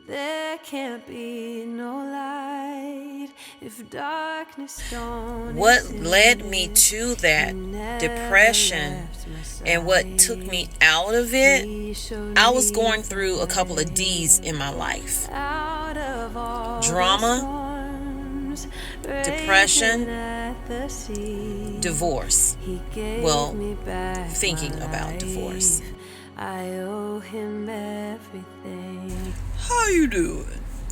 There can't be no light if darkness don't What led me to that depression and what took me out of it, I was going through a couple of D's in my life. Drama, depression, divorce. Well, thinking about divorce. I owe him everything. How you doing?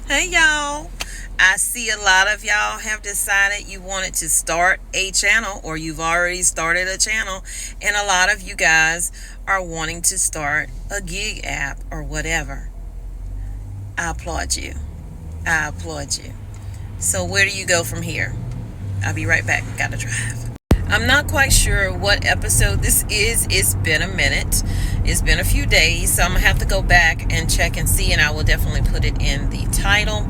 Hey y'all. I see a lot of y'all have decided you wanted to start a channel, or you've already started a channel, and a lot of you guys are wanting to start a gig app or whatever. I applaud you. I applaud you. So where do you go from here? I'll be right back. Gotta drive. I'm not quite sure what episode this is. It's been a minute. It's been a few days, so I'm going to have to go back and check and see, and I will definitely put it in the title.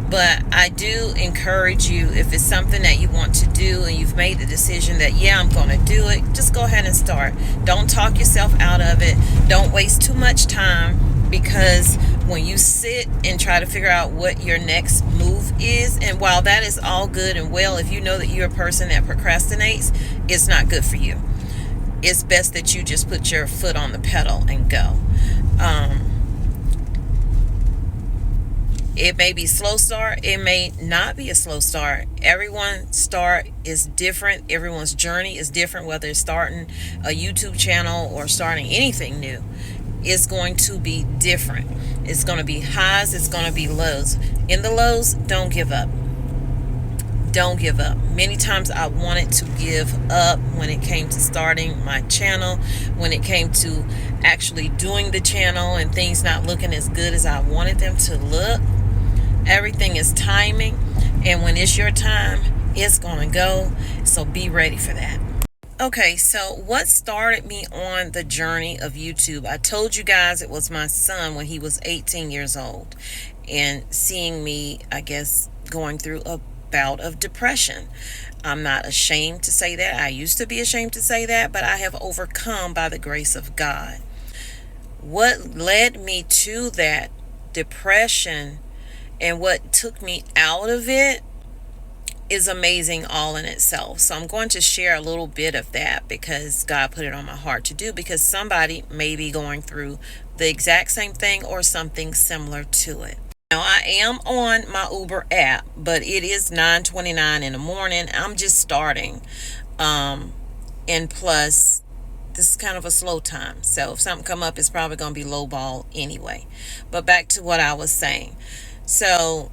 But I do encourage you, if it's something that you want to do and you've made the decision that, yeah, I'm going to do it, just go ahead and start. Don't talk yourself out of it. Don't waste too much time, because when you sit and try to figure out what your next move is, and while that is all good and well, if you know that you're a person that procrastinates, it's not good for you. It's best that you just put your foot on the pedal and go. It may be slow start. It may not be a slow start. Everyone's start is different. Everyone's journey is different, whether it's starting a YouTube channel or starting anything new. It's going to be different. It's going to be highs. It's going to be lows. In the lows, don't give up. Don't give up. Many times I wanted to give up when it came to starting my channel, when it came to actually doing the channel and things not looking as good as I wanted them to look. Everything is timing, and when it's your time, it's going to go. So be ready for that. Okay, so what started me on the journey of YouTube? I told you guys it was my son when he was 18 years old, and seeing me, I guess, going through a bout of depression. I'm not ashamed to say that. I used to be ashamed to say that, but I have overcome by the grace of God. What led me to that depression and what took me out of it is amazing all in itself. So I'm going to share a little bit of that because God put it on my heart to do, because somebody may be going through the exact same thing or something similar to it. Now, I am on my Uber app, but it is 9:29 in the morning. I'm just starting. And plus, this is kind of a slow time. So if something come up, it's probably going to be low ball anyway. But back to what I was saying. So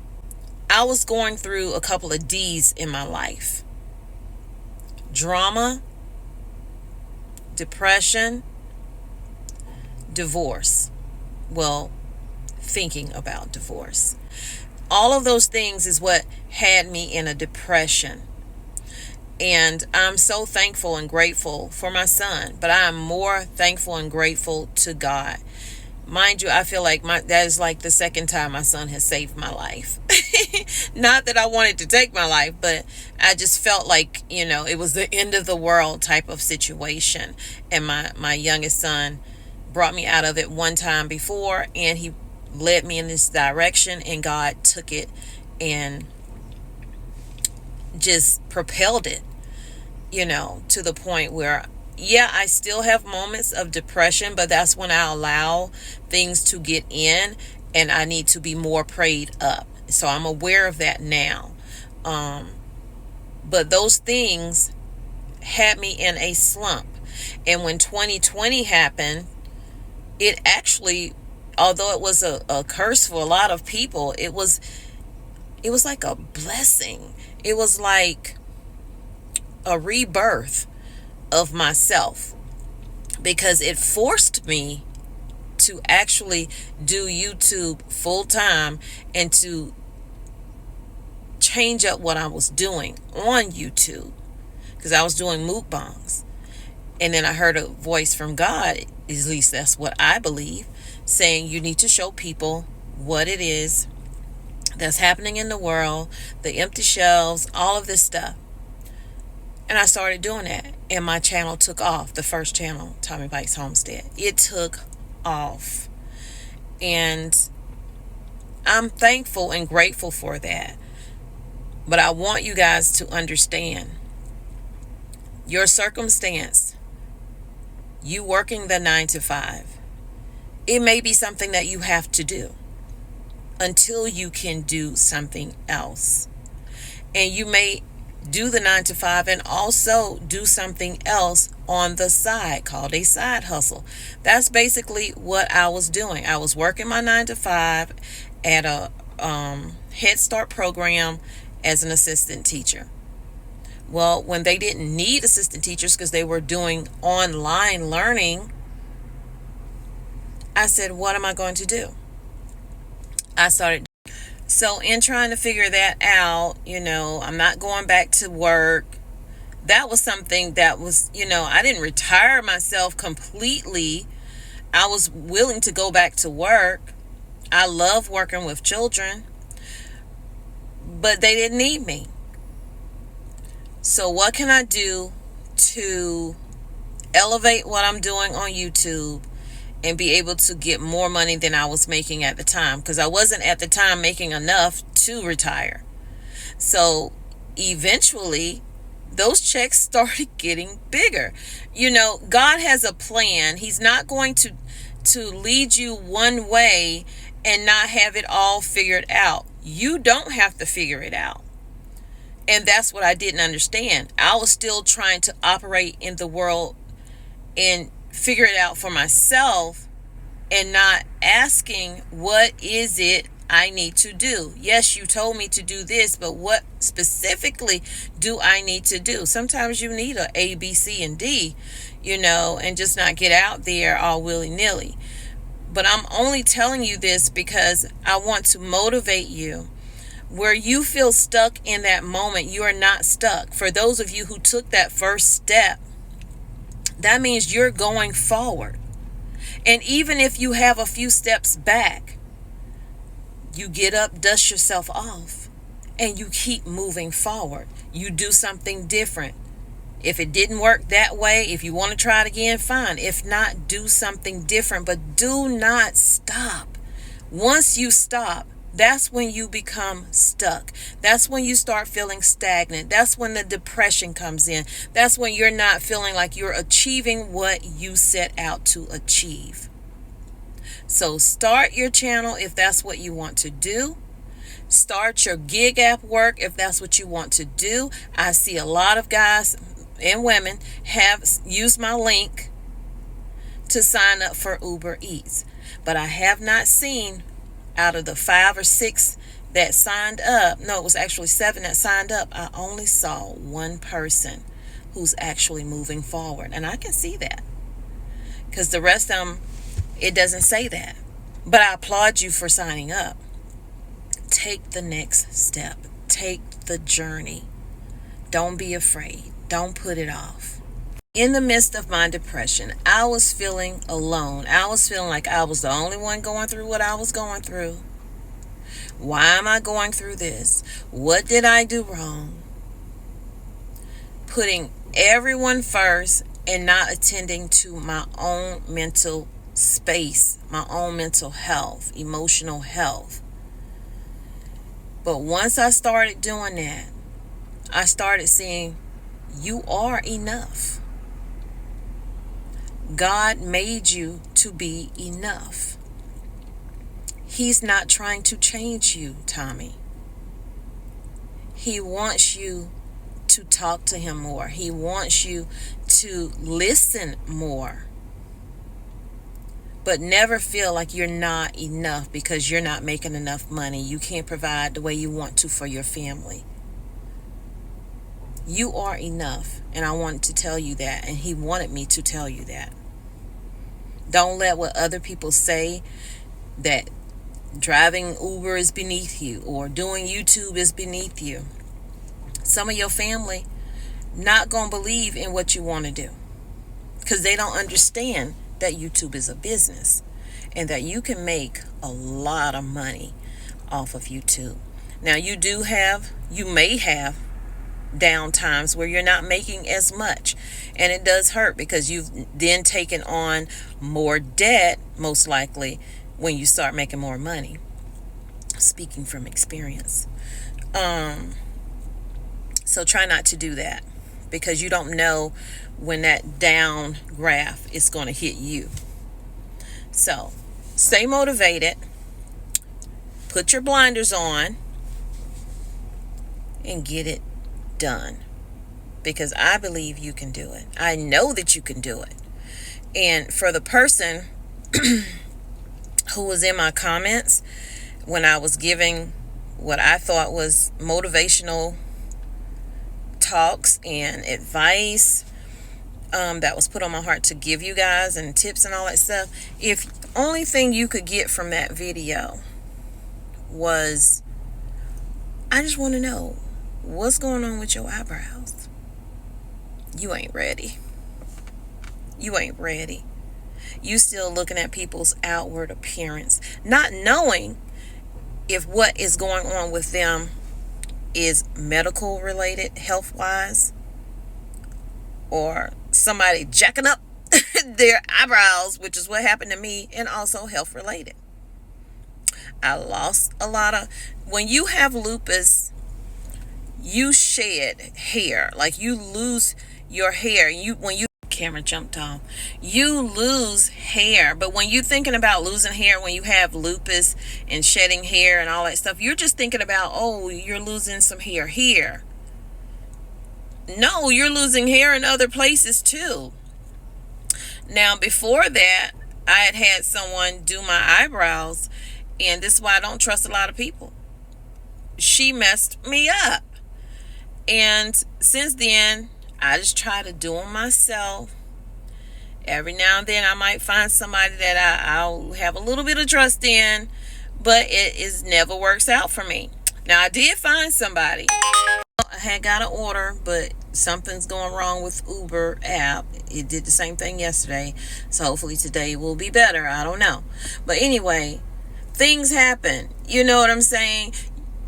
I was going through a couple of D's in my life. Drama, depression, divorce. Well, thinking about divorce. All of those things is what had me in a depression. And I'm so thankful and grateful for my son, but I am more thankful and grateful to God. Mind you, I feel like that is like the second time my son has saved my life. Not that I wanted to take my life, but I just felt like, it was the end of the world type of situation. And my youngest son brought me out of it one time before, and he led me in this direction, and God took it and just propelled it, to the point where, yeah, I still have moments of depression, but that's when I allow things to get in, and I need to be more prayed up. So I'm aware of that now. But those things had me in a slump. And when 2020 happened, it actually, although it was a curse for a lot of people, it was like a blessing. It was like a rebirth of myself, because it forced me to actually do YouTube full time and to change up what I was doing on YouTube, because I was doing mukbangs. And then I heard a voice from God, at least that's what I believe, saying you need to show people what it is that's happening in the world, the empty shelves, all of this stuff. And I started doing that, and my channel took off. The first channel, Tommy Bites Homestead, it took off. And I'm thankful and grateful for that. But I want you guys to understand your circumstance, you working the 9 to 5, it may be something that you have to do until you can do something else. And you may do the 9 to 5 and also do something else on the side called a side hustle. That's basically what I was doing. I was working my 9 to 5 at a Head Start program as an assistant teacher. Well, when they didn't need assistant teachers because they were doing online learning, I said, what am I going to do? I started. So in trying to figure that out, I'm not going back to work. That was something that was, I didn't retire myself completely. I was willing to go back to work. I love working with children, but they didn't need me. So what can I do to elevate what I'm doing on YouTube and be able to get more money than I was making at the time? Because I wasn't at the time making enough to retire. So eventually those checks started getting bigger. God has a plan. He's not going to lead you one way and not have it all figured out. You don't have to figure it out. And that's what I didn't understand. I was still trying to operate in the world and figure it out for myself and not asking, what is it I need to do? Yes, you told me to do this, but what specifically do I need to do? Sometimes you need A, B, C, and D, and just not get out there all willy-nilly. But I'm only telling you this because I want to motivate you. Where you feel stuck in that moment, you are not stuck. For those of you who took that first step, that means you're going forward. And even if you have a few steps back, you get up, dust yourself off, and you keep moving forward. You do something different. If it didn't work that way, if you want to try it again, fine. If not, do something different, but do not stop. Once you stop, that's when you become stuck. That's when you start feeling stagnant. That's when the depression comes in. That's when you're not feeling like you're achieving what you set out to achieve. So start your channel if that's what you want to do. Start your gig app work if that's what you want to do. I see a lot of guys and women have used my link to sign up for Uber Eats. But I have not seen, out of the 5 or 6 that signed up, no, it was actually 7 that signed up, I only saw one person who's actually moving forward. And I can see that because the rest of them, it doesn't say that. But I applaud you for signing up. Take the next step. Take the journey. Don't be afraid. Don't put it off. In the midst of my depression, I was feeling alone. I was feeling like I was the only one going through what I was going through. Why am I going through this? What did I do wrong? Putting everyone first and not attending to my own mental space, my own mental health, emotional health. But once I started doing that, I started seeing you are enough. God made you to be enough. He's not trying to change you, Tommy. He wants you to talk to him more. He wants you to listen more. But never feel like you're not enough because you're not making enough money. You can't provide the way you want to for your family. You are enough, and I wanted to tell you that, and he wanted me to tell you that. Don't let what other people say, that driving Uber is beneath you or doing YouTube is beneath you. Some of your family not going to believe in what you want to do because they don't understand that YouTube is a business and that you can make a lot of money off of YouTube. Now you may have down times where you're not making as much, and it does hurt because you've then taken on more debt, most likely, when you start making more money. speaking from experience. So try not to do that, because you don't know when that down graph is going to hit you. So stay motivated, put your blinders on, and get it done, because I believe you can do it. I know that you can do it. And for the person who was in my comments when I was giving what I thought was motivational talks and advice that was put on my heart to give you guys, and tips and all that stuff, if only thing you could get from that video was, I just want to know what's going on with your eyebrows. You ain't ready. You ain't ready. You still looking at people's outward appearance, not knowing if what is going on with them is medical related, health wise, or somebody jacking up their eyebrows, which is what happened to me, and also health related. I lost a lot of, when you have lupus, you shed hair, like you lose your hair. When you camera jumped off, you lose hair. But when you're thinking about losing hair, when you have lupus and shedding hair and all that stuff, you're just thinking about, oh, you're losing some hair here. No, you're losing hair in other places too. Now, before that, I had someone do my eyebrows, and this is why I don't trust a lot of people. She messed me up. And since then, I just try to do them myself. Every now and then I might find somebody that I'll have a little bit of trust in, but it never works out for me. Now, I did find somebody. I had got an order, but something's going wrong with Uber app. It did the same thing yesterday, so hopefully today will be better. I don't know. But anyway, things happen. You know what I'm saying?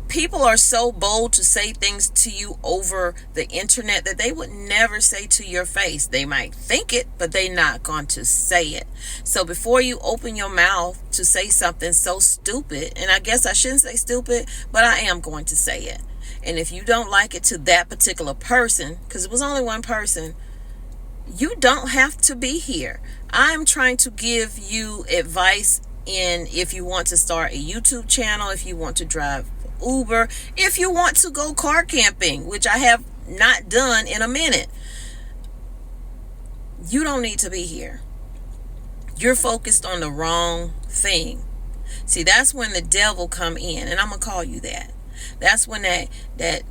People are so bold to say things to you over the internet that they would never say to your face. They might think it, but they're not going to say it. So before you open your mouth to say something so stupid, and I guess I shouldn't say stupid, but I am going to say it. And if you don't like it to that particular person, because it was only one person, you don't have to be here. I'm trying to give you advice in if you want to start a YouTube channel, if you want to drive Uber, if you want to go car camping, which I have not done in a minute. You don't need to be here. You're focused on the wrong thing. See, that's when the devil come in, and I'm gonna call you that. That's when that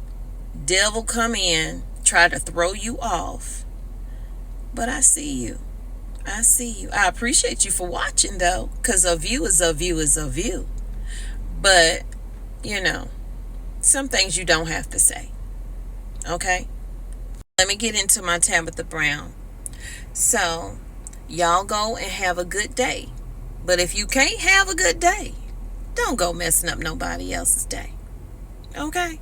devil come in, try to throw you off. But I see you. I see you. I appreciate you for watching, though, because a view is a view is a view. But you know, some things you don't have to say. Okay? Let me get into my Tabitha Brown. So, y'all go and have a good day. But if you can't have a good day, don't go messing up nobody else's day. Okay?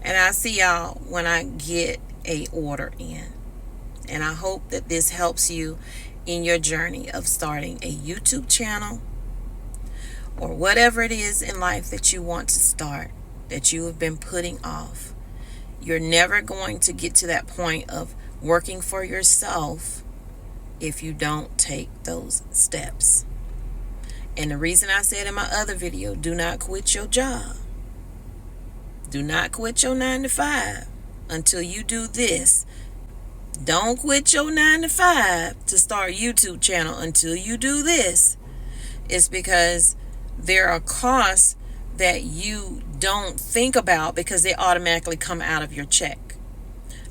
And I'll see y'all when I get a order in. And I hope that this helps you in your journey of starting a YouTube channel, or whatever it is in life that you want to start, that you have been putting off. You're never going to get to that point of working for yourself if you don't take those steps. And the reason I said in my other video, do not quit your job. Do not quit your 9 to 5 until you do this. Don't quit your 9 to 5 to start a YouTube channel until you do this. It's because there are costs that you don't think about because they automatically come out of your check,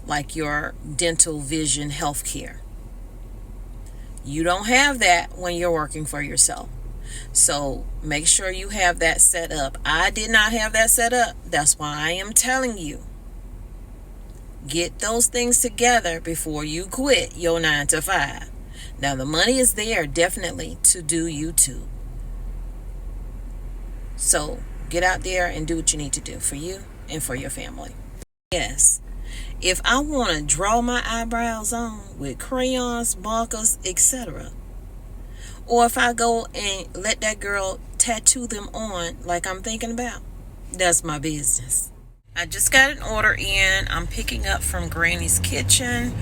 like your dental, vision, health care. You don't have that when you're working for yourself. So make sure you have that set up. I did not have that set up. That's why I am telling you. Get those things together before you quit your 9 to 5. Now, the money is there definitely to do YouTube. So get out there and do what you need to do for you and for your family. Yes, if I want to draw my eyebrows on with crayons, markers, etc., or if I go and let that girl tattoo them on like I'm thinking about, that's my business. I just got an order in. I'm picking up from Granny's Kitchen.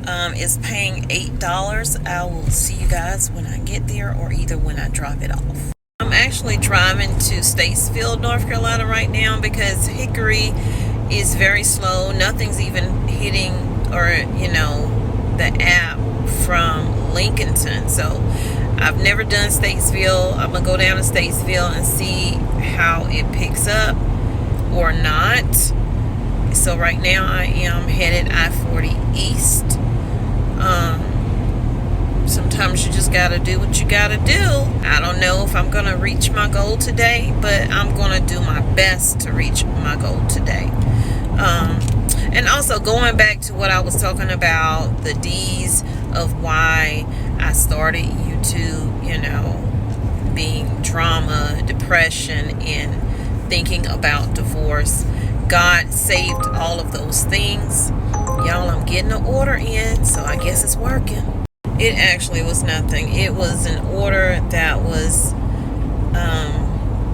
It's paying $8. I will see you guys when I get there, or either when I drop it off. I'm actually driving to Statesville, North Carolina right now because Hickory is very slow. Nothing's even hitting, or the app from Lincolnton. So I've never done Statesville. I'm gonna go down to Statesville and see how it picks up or not. So right now I am headed I-40 East. Sometimes you just gotta do what you gotta do. I don't know if I'm gonna reach my goal today, but I'm gonna do my best to reach my goal today. And also going back to what I was talking about, the D's of why I started YouTube, being drama, depression, and thinking about divorce. God saved all of those things. Y'all, I'm getting an order in, so I guess it's working. It actually was nothing. It was an order that was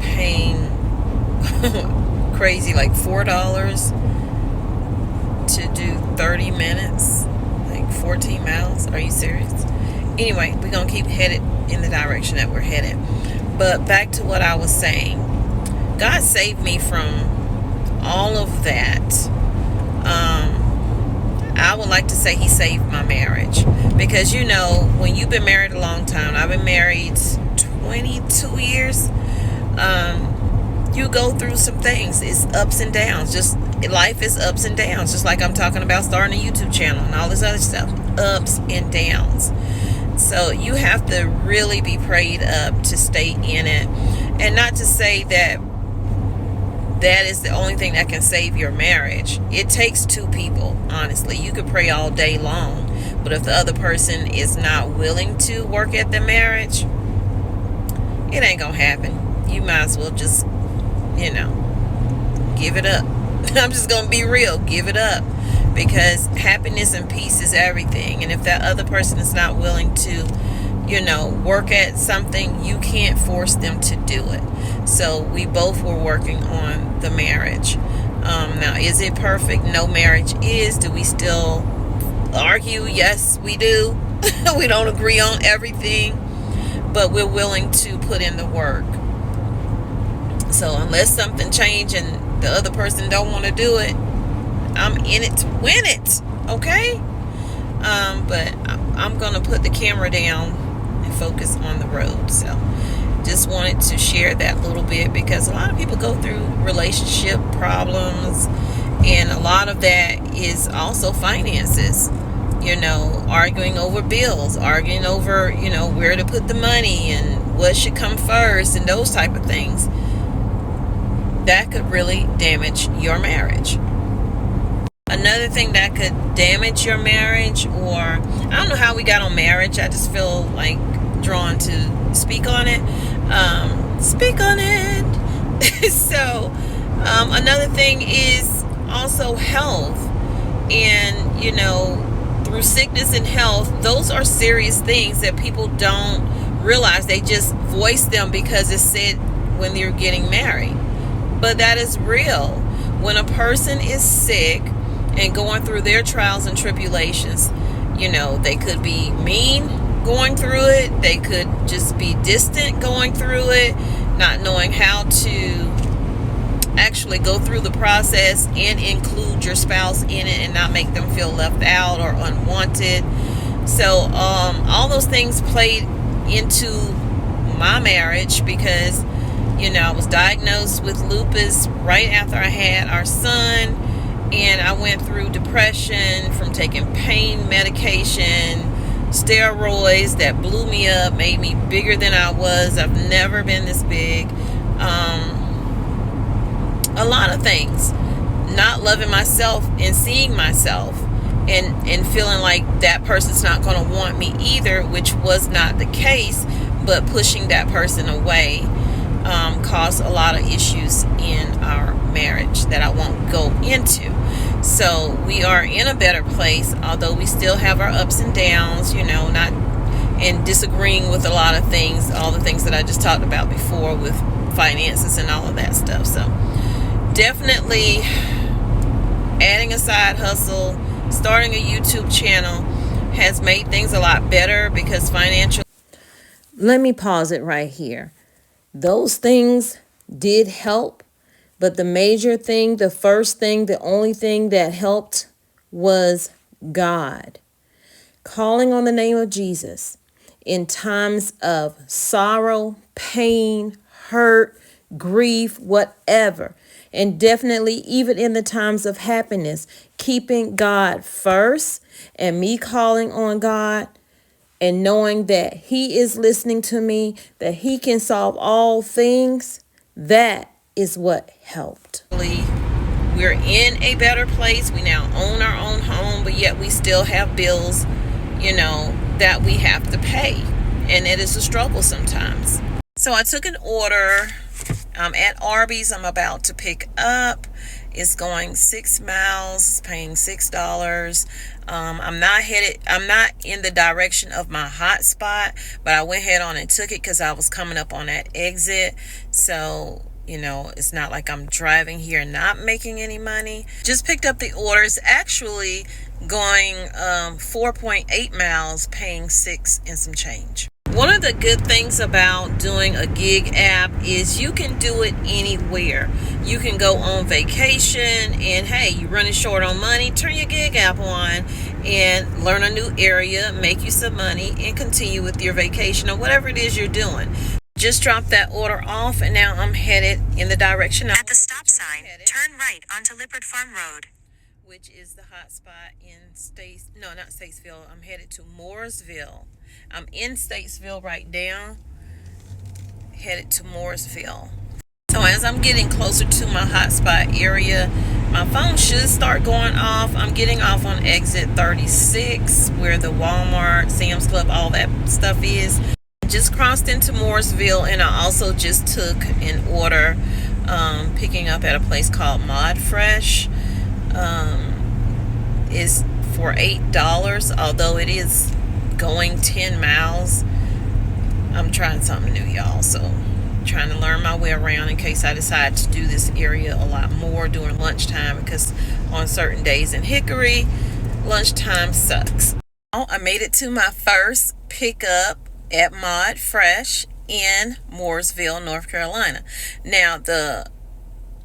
paying crazy, like $4 to do 30 minutes, like 14 miles. Are you serious? Anyway, we're gonna keep headed in the direction that we're headed. But back to what I was saying. God saved me from all of that. I would like to say he saved my marriage, because when you've been married a long time, I've been married 22 years, you go through some things. It's ups and downs. Just life is ups and downs, just like I'm talking about starting a YouTube channel and all this other stuff. Ups and downs. So you have to really be prayed up to stay in it, and not to say that is the only thing that can save your marriage. It takes two people, honestly. You could pray all day long, but if the other person is not willing to work at the marriage, it ain't gonna happen. You might as well just, give it up. I'm just gonna be real. Give it up, because happiness and peace is everything. And if that other person is not willing to, work at something, you can't force them to do it. So we both were working on the marriage. Now, is it perfect? No marriage is. Do we still argue? Yes, we do. We don't agree on everything, but we're willing to put in the work. So unless something change and the other person don't want to do it, I'm in it to win it. Okay? But I'm going to put the camera down and focus on the road. So just wanted to share that little bit, because a lot of people go through relationship problems, and a lot of that is also finances. Arguing over bills, arguing over, where to put the money and what should come first, and those type of things. That could really damage your marriage. Another thing that could damage your marriage, or I don't know how we got on marriage, I just feel like drawn to speak on it. So another thing is also health, and through sickness and health, those are serious things that people don't realize. They just voice them because it's said when you're getting married, but that is real. When a person is sick and going through their trials and tribulations, they could be mean going through it. They could just be distant going through it, not knowing how to actually go through the process and include your spouse in it and not make them feel left out or unwanted. So all those things played into my marriage, because I was diagnosed with lupus right after I had our son, and I went through depression from taking pain medication, steroids that blew me up, made me bigger than I was. I've never been this big. A lot of things. Not loving myself and seeing myself and feeling like that person's not going to want me either, which was not the case, but pushing that person away caused a lot of issues in our marriage that I won't go into. So we are in a better place, although we still have our ups and downs, not and disagreeing with a lot of things, all the things that I just talked about before with finances and all of that stuff. So definitely adding a side hustle, starting a YouTube channel has made things a lot better because financial. Let me pause it right here. Those things did help, but the major thing, the first thing, the only thing that helped was God. Calling on the name of Jesus in times of sorrow, pain, hurt, grief, whatever. And definitely even in the times of happiness, keeping God first and me calling on God and knowing that He is listening to me, that He can solve all things, that is what helped. We're in a better place. We now own our own home, but yet we still have bills, that we have to pay. And it is a struggle sometimes. So I took an order at Arby's. I'm about to pick up. It's going 6 miles, paying $6. I'm not in the direction of my hot spot, but I went ahead on and took it because I was coming up on that exit. So, it's not like I'm driving here and not making any money. Just picked up the orders. Actually going 4.8 miles, paying $6 and some change. One of the good things about doing a gig app is you can do it anywhere. You can go on vacation and hey, you're running short on money, turn your gig app on and learn a new area, make you some money and continue with your vacation or whatever it is you're doing. Just dropped that order off and now I'm headed in the direction. At the stop sign, turn right onto Lippert Farm Road, which is the hot spot in not Statesville. I'm headed to Mooresville. I'm in Statesville right now, headed to Mooresville. So as I'm getting closer to my hotspot area, my phone should start going off. I'm getting off on exit 36 where the Walmart, Sam's Club, all that stuff is. Just crossed into Mooresville, and I also just took an order picking up at a place called Mod Fresh. Is for $8, although it is going 10 miles. I'm trying something new, y'all, so trying to learn my way around in case I decide to do this area a lot more during lunchtime, because on certain days in Hickory, lunchtime sucks. I made it to my first pickup at Mod Fresh in Mooresville, North Carolina. Now, the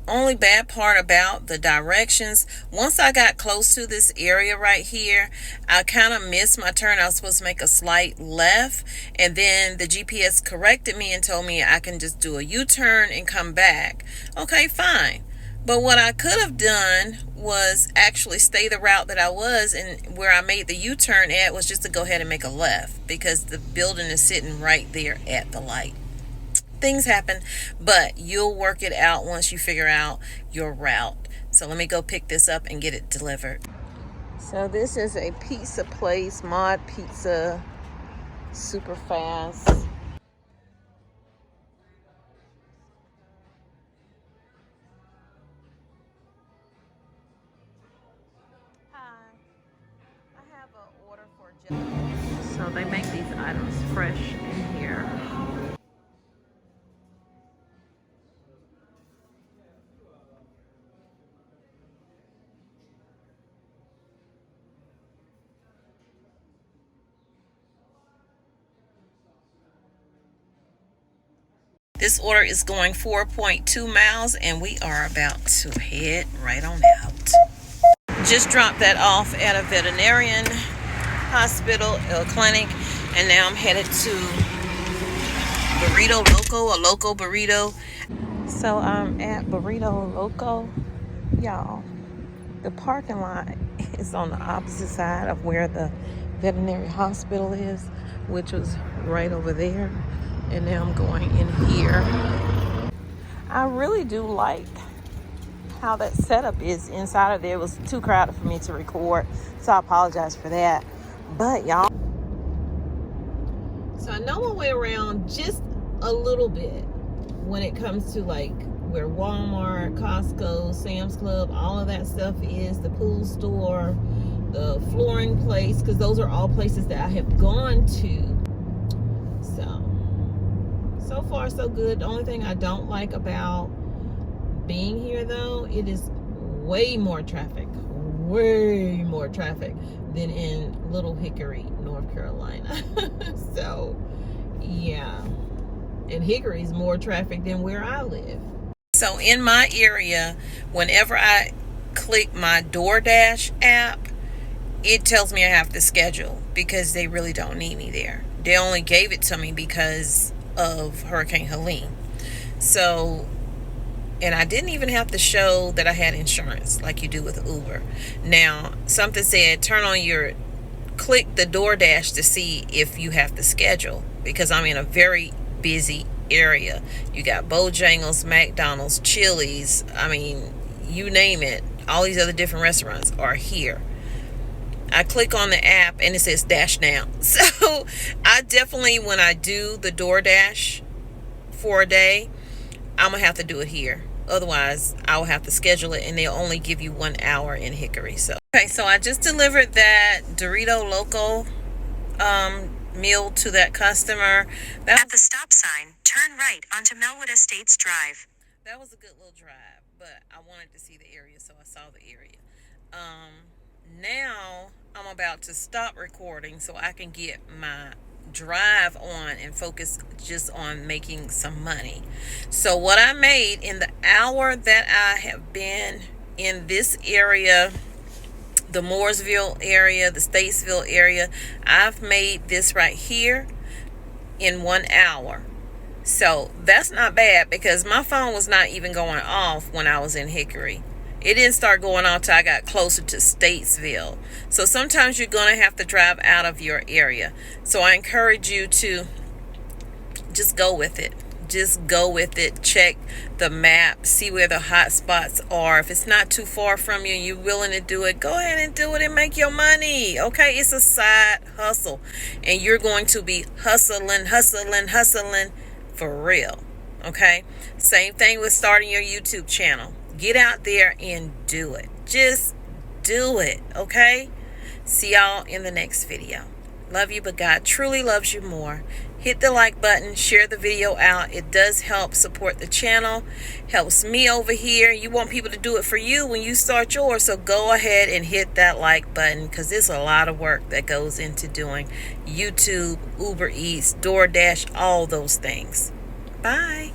only bad part about the directions, once I got close to this area right here, I kind of missed my turn. I was supposed to make a slight left, and then the GPS corrected me and told me I can just do a U-turn and come back. Okay, fine. But what I could have done was actually stay the route that I was, and where I made the U-turn at was just to go ahead and make a left because the building is sitting right there at the light. Things happen, but you'll work it out once you figure out your route. So let me go pick this up and get it delivered. So this is a pizza place, Mod Pizza, super fast. Hi, I have an order for jelly. So they make these items fresh in here. This order is going 4.2 miles and we are about to head right on out. Just dropped that off at a veterinarian hospital, clinic, and now I'm headed to Burrito Loco, a Loco Burrito. So I'm at Burrito Loco, y'all. The parking lot is on the opposite side of where the veterinary hospital is, which was right over there. And now I'm going in here. I really do like how that setup is inside of there. It was too crowded for me to record, so I apologize for that. But y'all, so I know my way around just a little bit when it comes to like where Walmart, Costco, Sam's Club, all of that stuff is, the pool store, the flooring place, because those are all places that I have gone to. So far, so good. The only thing I don't like about being here, though, it is way more traffic than in Little Hickory, North Carolina. So, yeah. And Hickory is more traffic than where I live. So, in my area, whenever I click my DoorDash app, it tells me I have to schedule because they really don't need me there. They only gave it to me because of Hurricane Helene. So, and I didn't even have to show that I had insurance like you do with Uber. Now, something said click the DoorDash to see if you have to schedule, because I'm in a very busy area. You got Bojangles, McDonald's, Chili's, I mean, you name it. All these other different restaurants are here. I click on the app and it says dash now. So I definitely, when I do the DoorDash for a day, I'm going to have to do it here. Otherwise, I will have to schedule it, and they'll only give you 1 hour in Hickory. So, okay, so I just delivered that Dorito Loco meal to that customer. At the stop sign, turn right onto Melwood Estates Drive. That was a good little drive, but I wanted to see the area, so I saw the area. Now I'm about to stop recording so I can get my drive on and focus just on making some money. So what I made in the hour that I have been in this area, the Mooresville area, the Statesville area, I've made this right here in 1 hour. So that's not bad, because my phone was not even going off when I was in Hickory. It didn't start going off till I got closer to Statesville. So sometimes you're going to have to drive out of your area. So I encourage you to just go with it. Just go with it. Check the map. See where the hot spots are. If it's not too far from you and you're willing to do it, go ahead and do it and make your money. Okay? It's a side hustle. And you're going to be hustling for real. Okay? Same thing with starting your YouTube channel. Get out there and do it. Just do it, okay? See y'all in the next video. Love you, but God truly loves you more. Hit the like button. Share the video out. It does help support the channel. Helps me over here. You want people to do it for you when you start yours. So go ahead and hit that like button, because there's a lot of work that goes into doing YouTube, Uber Eats, DoorDash, all those things. Bye.